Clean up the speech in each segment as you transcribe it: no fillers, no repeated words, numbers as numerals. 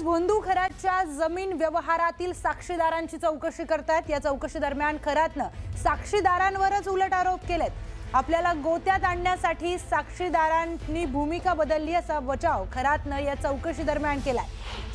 Police भोंदू खरातच्या जमीन व्यवहारातील साक्षीदारांची चौकशी करतात। या चौकशी दरम्यान खरातनं साक्षीदारांवरच उलट आरोप केलेत। आपल्याला गोत्यात आणण्यासाठी साक्षीदारांनी भूमिका बदलली असा बचाव खरातनं या चौकशी दरम्यान केलाय।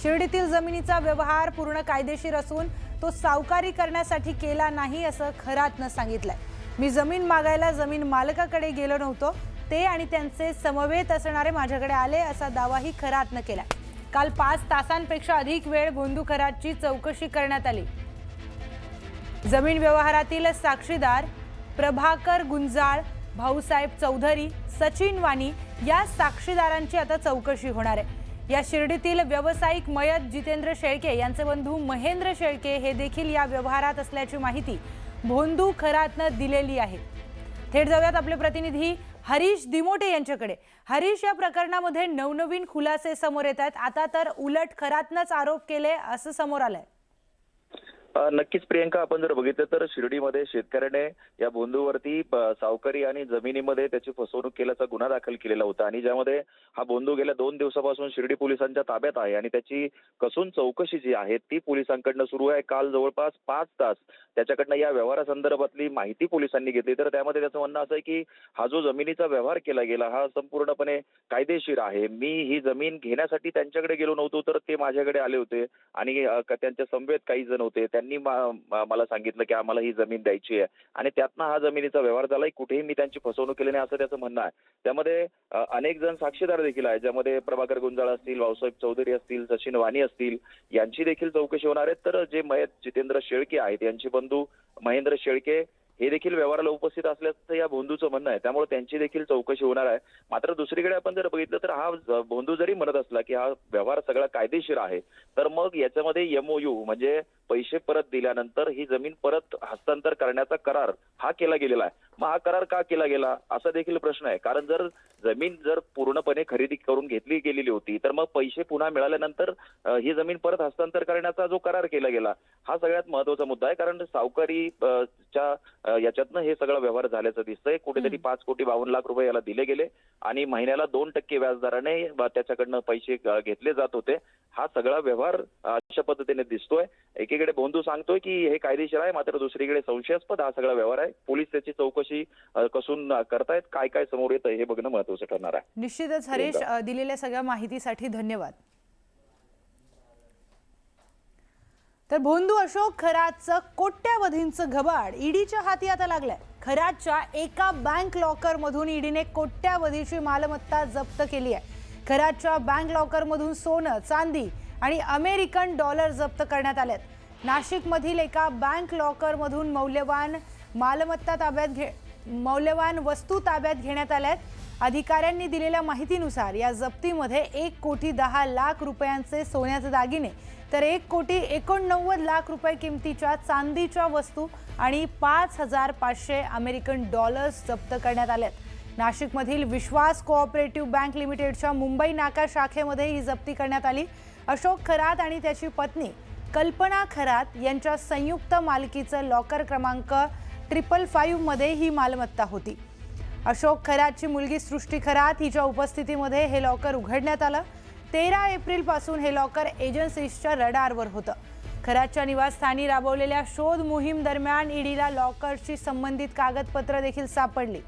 शिर्डीतील जमिनीचा व्यवहार पूर्ण कायदेशीर असून तो सावकारी करण्यासाठी केला नाही असं खरातनं सांगितलंय। मी जमीन मागायला जमीन मालकाकडे गेलो नव्हतो, ते आणि त्यांचे समवेत असणारे माझ्याकडे आले असा दावाही खरातनं केलाय। काल 5 तासांपेक्षा अधिक वेळ भोंदू खरातची चौकशी करण्यात आली। जमीन व्यवहारातील साक्षीदार प्रभाकर गुंजाळ, भाऊसाहेब चौधरी, सचिन वाणी या साक्षीदारांची आता चौकशी होणार आहे। या शिर्डीतील व्यावसायिक मयत जितेंद्र शेळके यांचे बंधू महेंद्र शेळके हे देखील या व्यवहारात असल्याची माहिती भोंदू खरातनं दिलेली आहे। थेट जाऊयात आपले प्रतिनिधी हरीश दिमोटे यांच्याकडे। हरीश, या प्रकरणामध्ये नवनवीन खुलासे समोर येत आहेत। आता तर उलट खरातनंच आरोप केले असं समोर आलंय। नक्कीच प्रियंका, आपण जर बघितलं तर शिर्डीमध्ये शेतकऱ्याने या भोंदूवरती सावकारी आणि जमिनीमध्ये त्याची फसवणूक केल्याचा गुन्हा दाखल केलेला होता आणि ज्यामध्ये हा भोंदू गेल्या 2 दिवसापासून शिर्डी पोलिसांच्या ताब्यात आहे आणि त्याची कसून चौकशी जी आहे ती पोलिसांकडनं सुरू आहे। काल जवळपास 5 तास त्याच्याकडनं या व्यवहारासंदर्भातली माहिती पोलिसांनी घेतली। तर त्यामध्ये त्याचं म्हणणं असं आहे की हा जो जमिनीचा व्यवहार केला गेला हा संपूर्णपणे कायदेशीर आहे। मी ही जमीन घेण्यासाठी त्यांच्याकडे गेलो नव्हतो, तर ते माझ्याकडे आले होते आणि त्यांच्या समवेत काही जण होते। त्यांनी मला सांगितलं की आम्हाला ही जमीन द्यायची आहे आणि त्यातनं हा जमिनीचा व्यवहार झालाय। कुठेही मी त्यांची फसवणूक केली नाही असं त्याचं म्हणणं आहे। त्यामध्ये अनेक जण साक्षीदार देखील आहेत, ज्यामध्ये प्रभाकर गुंजाळ असतील, भाऊसाहेब चौधरी असतील, सचिन वाणी असतील, यांची देखील चौकशी होणार आहे। तर जे मयत जितेंद्र शेळके आहेत यांचे बंधू महेंद्र शेळके हे देखील व्यवहाराला उपस्थित असल्याचं या भोंदूचं म्हणणं आहे, त्यामुळे त्यांची देखील चौकशी होणार आहे। मात्र दुसरीकडे आपण जर बघितलं तर हा भोंदू जरी म्हणत असला की हा व्यवहार सगळा कायदेशीर आहे, तर मग याच्यामध्ये MOU म्हणजे पैसे परत दिल्यानंतर ही जमीन परत हस्तांतर करण्याचा करार हा केला गेलेला आहे। मग हा करार का केला गेला असा देखील प्रश्न आहे, कारण जमीन पूर्णपणे खरेदी करून घेतली गेलेली होती तर मग पैसे पुन्हा मिळाल्यानंतर ही जमीन परत हस्तांतर करण्याचा जो करार केला गेला हा सगळ्यात महत्त्वाचा मुद्दा आहे। कारण सावकारीच्या याच्यातनं हे सगळं व्यवहार झाल्याचं दिसतंय। कुठेतरी 5,52,00,000 रुपये याला दिले गेले आणि महिन्याला 2% व्याजदराने त्याच्याकडनं पैसे घेतले जात होते। हा सगळा व्यवहार अशा पद्धतीने दिसतोय। एकीकडे भोंदू सांगतोय की हे कायदेशीर आहे, मात्र दुसरीकडे संशयास्पद हा सगळा व्यवहार आहे। पोलीस त्याची चौकशी कसून करतायत, काय काय समोर येतं हे बघणं महत्त्वाचं ठरणार आहे। निश्चितच हरीश, दिलेल्या सगळ्या माहितीसाठी धन्यवाद। तर भोंदू अशोक खरातचं कोट्यावधींचं घबाड ईडीच्या हाती आता लागलंय। खरातच्या एका बँक लॉकर मधून ईडीने कोट्यावधीची मालमत्ता जप्त केली आहे। खरातच्या बँक लॉकर मधून सोनं, चांदी आणि अमेरिकन डॉलर जप्त करण्यात आलेत। नाशिक मधील एका बँक लॉकर मधून मौल्यवान वस्तू ताब्यात घेण्यात आल्यात। अधिकाऱ्यांनी दिलेल्या माहितीनुसार या जप्तीमध्ये 1,10,00,000 रुपयांचे सोन्याचे दागिने तर 1,89,00,000 रुपये किमतीच्या चांदीच्या वस्तू आणि 5,500 अमेरिकन डॉलर्स जप्त करण्यात आलेत। नाशिकमधील विश्वास कोऑपरेटिव्ह बँक लिमिटेडच्या मुंबई नाका शाखेमध्ये ही जप्ती करण्यात आली। अशोक खरात आणि त्याची पत्नी कल्पना खरात यांच्या संयुक्त मालकीचं लॉकर क्रमांक 555 मध्ये ही मालमत्ता होती। अशोक खरातची मुलगी सृष्टी खरात हिच्या उपस्थितीमध्ये हे लॉकर उघडण्यात आलं। 13 एप्रिल पासून हे लॉकर एजन्सीजच्या रडारवर होतं। खरातच्या निवासस्थानी राबवलेल्या शोध मोहीम दरम्यान ईडीला लॉकरशी संबंधित कागदपत्र देखील सापडली।